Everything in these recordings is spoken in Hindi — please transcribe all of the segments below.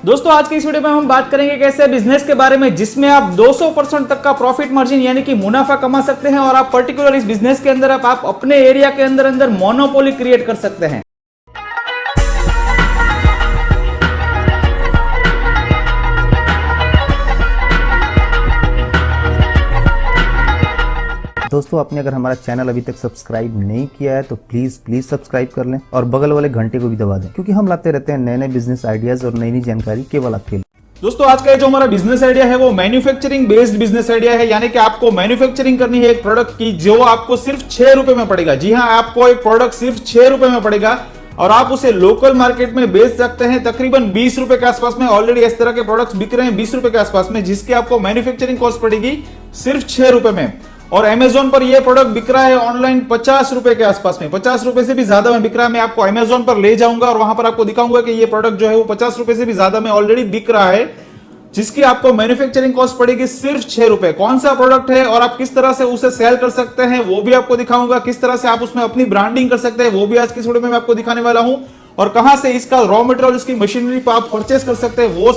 दोस्तों आज की इस वीडियो में हम बात करेंगे एक ऐसे बिजनेस के बारे में जिसमें आप 200% तक का प्रॉफिट मार्जिन यानी कि मुनाफा कमा सकते हैं और आप पर्टिकुलर इस बिजनेस के अंदर आप अपने एरिया के अंदर मोनोपोली क्रिएट कर सकते हैं। दोस्तों आपने अगर हमारा चैनल अभी तक सब्सक्राइब नहीं किया है तो प्लीज सब्सक्राइब कर लें और बगल वाले घंटे को भी दबा दें, क्योंकि हम लाते रहते हैं नए नए बिजनेस आइडियाज और नई नई जानकारी केवल आपके लिए। दोस्तों आज का जो हमारा बिजनेस आइडिया है वो मैन्युफैक्चरिंग बेस्ड बिजनेस आइडिया है, यानी कि आपको मैन्युफैक्चरिंग करनी है एक प्रोडक्ट की जो आपको सिर्फ 6 रुपए में पड़ेगा। जी हाँ, आपको एक प्रोडक्ट सिर्फ 6 रुपए में पड़ेगा और आप उसे लोकल मार्केट में बेच सकते हैं तकरीबन 20 रुपए के आसपास में। ऑलरेडी इस तरह के प्रोडक्ट्स बिक रहे हैं 20 रुपए के आसपास में, जिसकी आपको मैन्युफैक्चरिंग कॉस्ट पड़ेगी सिर्फ 6 रुपए में। और अमेजोन पर यह प्रोडक्ट बिक रहा है ऑनलाइन 50 रुपए के आसपास में, 50 रुपए से भी ज्यादा में बिक रहा है। मैं आपको अमेजोन पर ले जाऊंगा और वहां पर आपको दिखाऊंगा कि ये प्रोडक्ट जो है वो 50 रुपए से भी ज्यादा में ऑलरेडी बिक रहा है, जिसकी आपको मैन्युफैक्चरिंग कॉस्ट पड़ेगी सिर्फ 6 रुपए। कौन सा प्रोडक्ट है और आप किस तरह से उसे सेल कर सकते हैं वो भी आपको दिखाऊंगा। किस तरह से आप उसमें अपनी ब्रांडिंग कर सकते हैं वो भी आज की वीडियो में मैं आपको दिखाने वाला हूं। और कहां से इसका रॉ मटेरियल, इसकी मशीनरी आप परचेस कर सकते हैं वो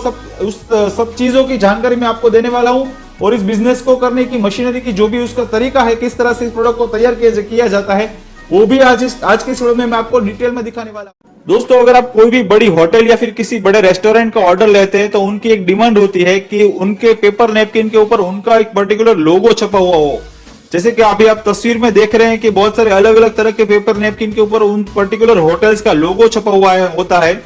सब चीजों की जानकारी मैं आपको देने वाला हूं। और इस बिजनेस को करने की मशीनरी की जो भी उसका तरीका है, किस तरह से इस प्रोडक्ट को तैयार किया जाता है, वो भी आज की इस वीडियो में मैं आपको डिटेल में दिखाने वाला हूं। दोस्तों अगर आप कोई भी बड़ी होटल या फिर किसी बड़े रेस्टोरेंट का ऑर्डर लेते हैं तो उनकी एक डिमांड होती है कि उनके पेपर नैपकिन के ऊपर उनका एक पर्टिकुलर लोगो छपा हुआ हो। जैसे कि अभी आप तस्वीर में देख रहे हैं कि बहुत सारे अलग अलग तरह के पेपर नैपकिन के ऊपर उन पर्टिकुलर होटल्स का लोगो छपा हुआ होता है।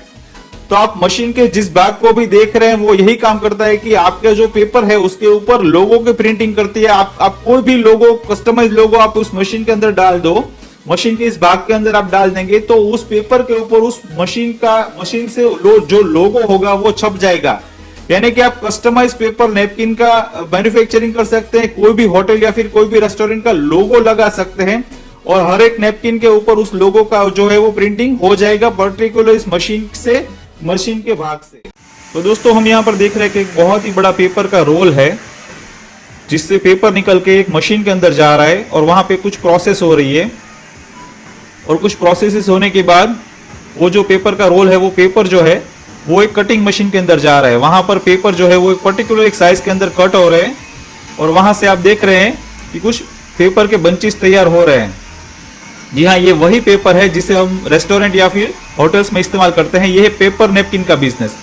तो आप मशीन के जिस भाग को भी देख रहे हैं वो यही काम करता है कि आपका जो पेपर है उसके ऊपर लोगो की प्रिंटिंग करती है। आप कोई भी लोगो, कस्टमाइज लोगो आप उस मशीन के अंदर डाल दो, मशीन के इस भाग के अंदर आप डाल देंगे तो उस पेपर के ऊपर उस मशीन से जो लोगो होगा वो छप जाएगा। यानी कि आप कस्टमाइज पेपर नैपकिन का मैन्युफैक्चरिंग कर सकते हैं, कोई भी होटल या फिर कोई भी रेस्टोरेंट का लोगो लगा सकते हैं और हर एक नैपकिन के ऊपर उस लोगो का जो है वो प्रिंटिंग हो जाएगा पर्टिकुलर इस मशीन के भाग से। तो दोस्तों हम यहाँ पर देख रहे हैं कि एक बहुत ही बड़ा पेपर का रोल है जिससे पेपर निकल के एक मशीन के अंदर जा रहा है और वहां पे कुछ प्रोसेस हो रही है। और कुछ प्रोसेस होने के बाद वो जो पेपर का रोल है वो पेपर जो है वो एक कटिंग मशीन के अंदर जा रहा है। वहां पर पेपर जो है वो एक पर्टिकुलर एक साइज के अंदर कट हो रहे हैं और वहां से आप देख रहे हैं कि कुछ पेपर के बंचेस तैयार हो रहे हैं। जी हाँ, ये वही पेपर है जिसे हम रेस्टोरेंट या फिर होटल्स में इस्तेमाल करते हैं। ये है पेपर नैपकिन का बिजनेस।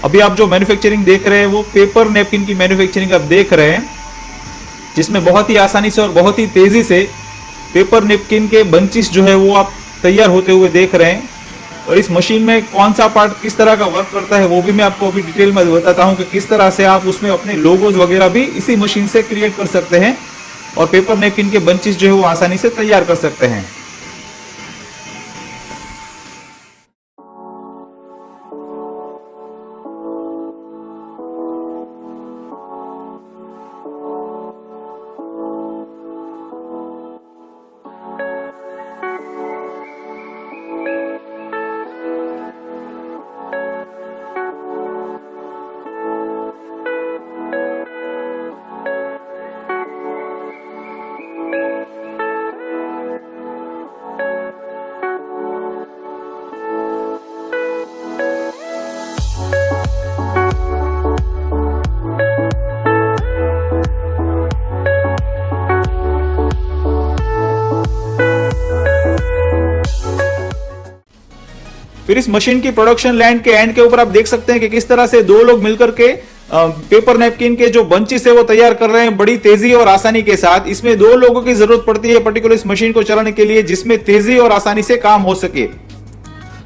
अभी आप जो मैन्युफैक्चरिंग देख रहे हैं वो पेपर नैपकिन की मैन्युफैक्चरिंग आप देख रहे हैं, जिसमें बहुत ही आसानी से और बहुत ही तेजी से पेपर नैपकिन के बंचेस जो है वो आप तैयार होते हुए देख रहे हैं। और इस मशीन में कौन सा पार्ट किस तरह का वर्क करता है वो भी मैं आपको अभी डिटेल में बताता हूँ कि किस तरह से आप उसमें अपने लोगोज वगैरह भी इसी मशीन से क्रिएट कर सकते हैं और पेपर नैपकिन के बंचेस जो है वो आसानी से तैयार कर सकते हैं। फिर इस मशीन की प्रोडक्शन लाइन के एंड के ऊपर आप देख सकते हैं कि किस तरह से दो लोग मिलकर के पेपर नैपकिन के जो बंचेस है वो तैयार कर रहे हैं बड़ी तेजी और आसानी के साथ। इसमें 2 लोगों की जरूरत पड़ती है पर्टिकुलर इस मशीन को चलाने के लिए, जिसमें तेजी और आसानी से काम हो सके।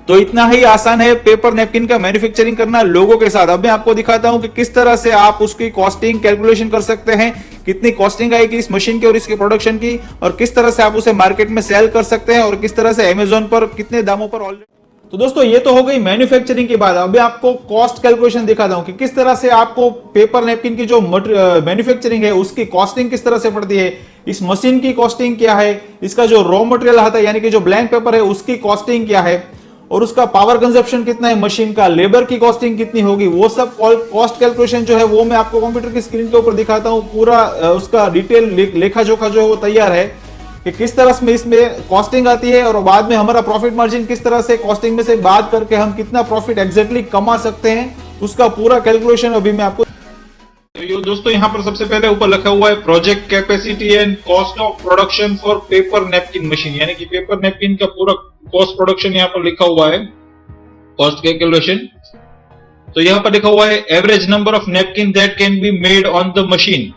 तो इतना ही आसान है पेपर नैपकिन का मैन्युफैक्चरिंग करना लोगों के साथ। अब मैं आपको दिखाता हूं कि किस तरह से आप उसकी कॉस्टिंग कैलकुलेशन कर सकते हैं, कितनी कॉस्टिंग आएगी इस मशीन की और इसके प्रोडक्शन की, और किस तरह से आप उसे मार्केट में सेल कर सकते हैं और किस तरह से अमेजोन पर कितने दामों पर ऑलरेडी। तो दोस्तों ये तो हो गई मैन्युफैक्चरिंग की बात। अभी आपको कॉस्ट कैलकुलेशन दिखाता हूं कि किस तरह से आपको पेपर नैपकिन की जो मैन्युफैक्चरिंग है उसकी कॉस्टिंग किस तरह से पड़ती है, इस मशीन की कॉस्टिंग क्या है, इसका जो रॉ मटेरियल आता है यानी कि जो ब्लैंक पेपर है उसकी कॉस्टिंग क्या है, और उसका पावर कंजप्शन कितना है मशीन का, लेबर की कॉस्टिंग कितनी होगी, वो सब कॉस्ट कैलकुलेशन जो है वो मैं आपको कंप्यूटर की स्क्रीन के ऊपर दिखाता हूं। पूरा उसका डिटेल लेखा जोखा जो है वो तैयार है कि किस तरह से इसमें कॉस्टिंग आती है और बाद में हमारा प्रॉफिट मार्जिन किस तरह से कॉस्टिंग में से बात करके हम कितना प्रॉफिट एग्जैक्टली कमा सकते हैं उसका पूरा कैलकुलेशन अभी मैं आपको दोस्तों यहाँ पर सबसे पहले ऊपर लिखा हुआ है project capacity and cost of production for paper napkin machine, यानी कि पेपर नैपकिन का पूरा कॉस्ट प्रोडक्शन यहाँ पर लिखा हुआ है, कॉस्ट कैलकुलेशन। तो यहाँ पर लिखा हुआ है average number of napkin that can be made on the machine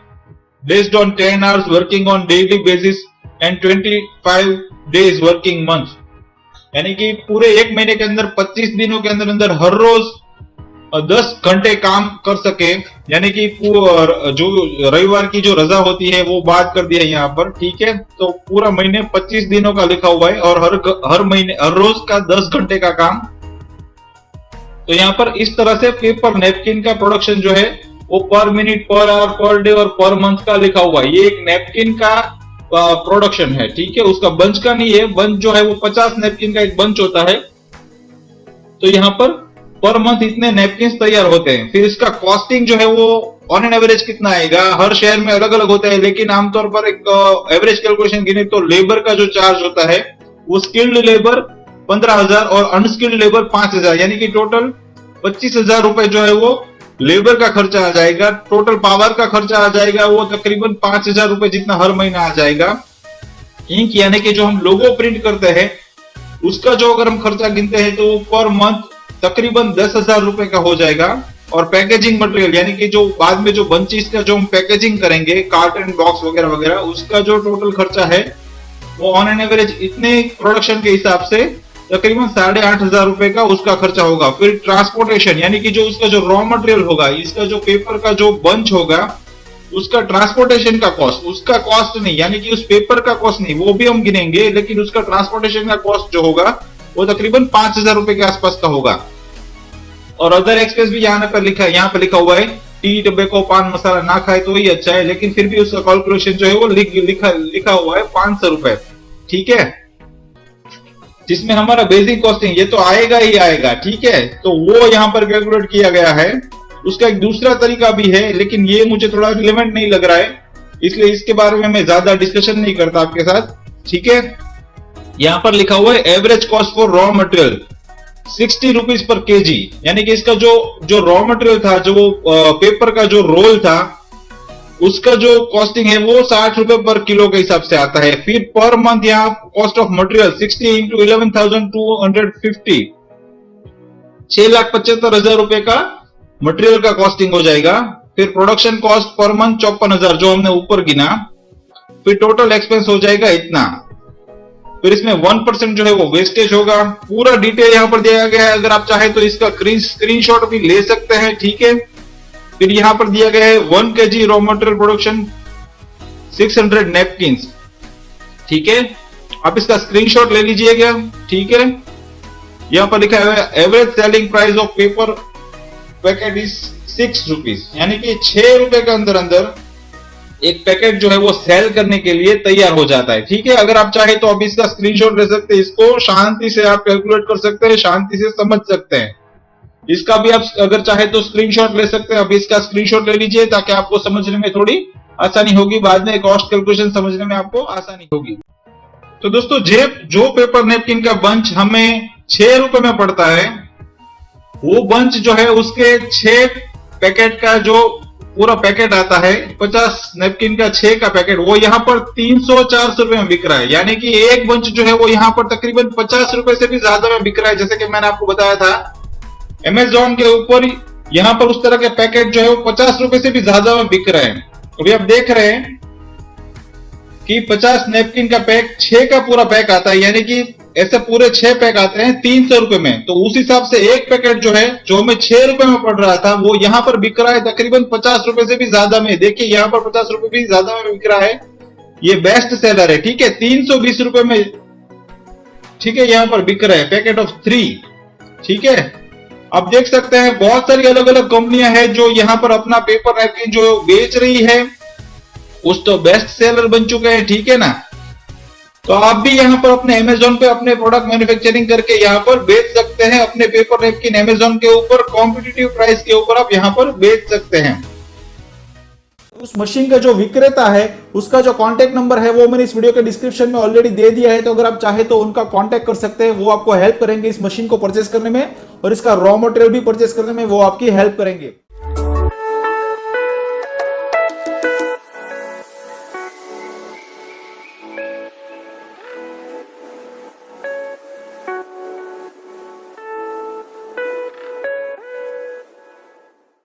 based on 10 hours working on daily basis and 25 days working month, यानी कि पूरे एक महीने के अंदर 25 दिनों के अंदर अंदर हर रोज 10 घंटे काम कर सके, यानी कि जो रविवार की जो रजा होती है वो बात कर दिया यहाँ पर, ठीक है। तो पूरा महीने 25 दिनों का लिखा हुआ है और हर महीने हर रोज का 10 घंटे का काम। तो यहाँ पर इस तरह से पेपर नैपकिन का प्रोडक्शन जो है वो पर minute, per hour, per day और पर मंथ का लिखा हुआ है। ये एक नैपकिन का प्रोडक्शन है, ठीक है, उसका बंच का नहीं है। बंच जो है वो 50 नैपकिन का एक बंच होता है। तो यहाँ पर मंथ इतने नैपकिन तैयार होते हैं। फिर इसका कॉस्टिंग जो है वो ऑन एन एवरेज कितना आएगा, हर शहर में अलग अलग होता है, लेकिन आमतौर पर एक एवरेज कैलकुलेशन गिने तो लेबर का जो चार्ज होता है वो स्किल्ड लेबर 15,000 और अनस्किल्ड लेबर 5,000, यानी कि टोटल 25,000 रुपए जो है वो लेबर का खर्चा आ जाएगा। टोटल पावर का खर्चा आ जाएगा वो तकरीबन 5,000 रुपए जितना हर महीना आ जाएगा। इंक यानी कि जो हम लोगो प्रिंट करते हैं उसका जो अगर हम खर्चा गिनते हैं तो पर मंथ तकरीबन 10,000 रुपए का हो जाएगा। और पैकेजिंग मटेरियल यानी कि जो बाद में जो बंचेस का जो हम पैकेजिंग करेंगे, कार्टन बॉक्स वगैरह वगैरह, उसका जो टोटल खर्चा है वो ऑन एन एवरेज इतने प्रोडक्शन के हिसाब से तकरीबन 8,500 रुपए का उसका खर्चा होगा। फिर ट्रांसपोर्टेशन यानी कि जो उसका जो रॉ मटेरियल होगा, इसका जो पेपर का जो बंच होगा उसका ट्रांसपोर्टेशन का कॉस्ट, उसका कॉस्ट नहीं, यानी कि उस पेपर का कॉस्ट नहीं, वो भी हम गिनेंगे, लेकिन उसका ट्रांसपोर्टेशन का कॉस्ट जो होगा वो तकरीबन 5,000 रुपए के आसपास का होगा। और अदर एक्सपेंस भी यहाँ पर लिखा हुआ है टी, टबेको, पान मसाला ना खाए तो ही अच्छा है, लेकिन फिर भी उसका कैलकुलेशन जो है वो लिखा हुआ है 500 रुपए, ठीक है, जिसमें हमारा बेसिक कॉस्टिंग ये तो आएगा ही आएगा, ठीक है। तो वो यहाँ पर कैलकुलेट किया गया है। उसका एक दूसरा तरीका भी है, लेकिन ये मुझे थोड़ा रिलेवेंट नहीं लग रहा है, इसलिए इसके बारे में मैं ज्यादा डिस्कशन नहीं करता आपके साथ, ठीक है। यहाँ पर लिखा हुआ है average cost for raw material 60 rupees per KG, यानी कि इसका जो रॉ मटेरियल था, जो पेपर का जो रोल था, उसका जो कॉस्टिंग है वो 60 रुपए पर किलो के हिसाब से आता है। फिर पर मंथ यहाँ कॉस्ट ऑफ मटेरियल 60 इंटू 11,250, 6,75,000 रुपए का मटेरियल का कॉस्टिंग हो जाएगा। फिर प्रोडक्शन कॉस्ट पर मंथ 54,000 जो हमने ऊपर गिना। फिर टोटल एक्सपेंस हो जाएगा इतना। फिर इसमें 1% जो है वो वेस्टेज होगा। पूरा डिटेल यहाँ पर दिया गया है, अगर आप चाहे तो इसका स्क्रीनशॉट भी ले सकते हैं, ठीक है। फिर यहाँ पर दिया गया है 1 kg raw material production 600 napkins, ठीक है, आप इसका स्क्रीनशॉट ले लीजिएगा, ठीक है। यहाँ पर लिखा है average selling price of paper packet is 6 rupees, यानी कि 6 रुपए के अंदर अंदर एक पैकेट जो है वो सेल करने के लिए तैयार हो जाता है, ठीक है। अगर आप चाहे तो अब इसका स्क्रीनशॉट ले सकते हैं, इसको शांति से आप कैलकुलेट कर सकते हैं, शांति से समझ सकते हैं। इसका भी आप अगर चाहे तो स्क्रीनशॉट ले सकते हैं। अब इसका स्क्रीनशॉट ले लीजिए ताकि आपको समझने में थोड़ी आसानी होगी, बाद में कॉस्ट कैलकुलेशन समझने में आपको आसानी होगी। तो दोस्तों जो पेपर नैपकिन का बंच हमें 6 रुपए में पड़ता है, वो बंच जो है उसके 6 पैकेट का जो पूरा पैकेट आता है, 50 नैपकिन का 6 का पैकेट, वो यहाँ पर 300-400 रुपए में बिक रहा है, यानी कि एक बंच जो है वो यहाँ पर तकरीबन 50 रुपए से भी ज्यादा में बिक रहा है। जैसे कि मैंने आपको बताया था अमेज़न के ऊपर यहाँ पर उस तरह के पैकेट जो है वो 50 रुपए से भी ज्यादा में बिक रहे हैं। अभी आप देख रहे हैं कि 50 नैपकिन का पैक 6 का पूरा पैक आता है, यानी कि ऐसे पूरे 6 पैक आते हैं 300 रुपए में। तो उस हिसाब से एक पैकेट जो है जो हमें 6 रुपए में पड़ रहा था वो यहाँ पर बिक रहा है तकरीबन 50 रुपए से भी ज्यादा में। देखिए यहाँ पर 50 रुपए भी ज्यादा में बिक रहा है, ये बेस्ट सेलर है, ठीक है। 320 रुपए में, ठीक है, यहाँ पर बिक रहा है पैकेट ऑफ 3, ठीक है। आप देख सकते हैं बहुत सारी अलग अलग कंपनियां हैं जो यहाँ पर अपना पेपर नैपकिन जो बेच रही है, कुछ तो बेस्ट सेलर बन चुके हैं, ठीक है ना। तो आप भी यहाँ पर अपने अमेज़न पे अपने प्रोडक्ट मैन्युफैक्चरिंग करके यहाँ पर बेच सकते हैं। अपने पेपर नैपकिन अमेज़न के ऊपर कॉम्पिटिटिव प्राइस के ऊपर आप यहाँ पर बेच सकते हैं। उस मशीन का जो विक्रेता है उसका जो कांटेक्ट नंबर है वो मैंने इस वीडियो के डिस्क्रिप्शन में ऑलरेडी दे दिया है, तो अगर आप चाहे तो उनका कांटेक्ट कर सकते हैं। वो आपको हेल्प करेंगे इस मशीन को परचेस करने में और इसका रॉ मटेरियल भी परचेस करने में वो आपकी हेल्प करेंगे।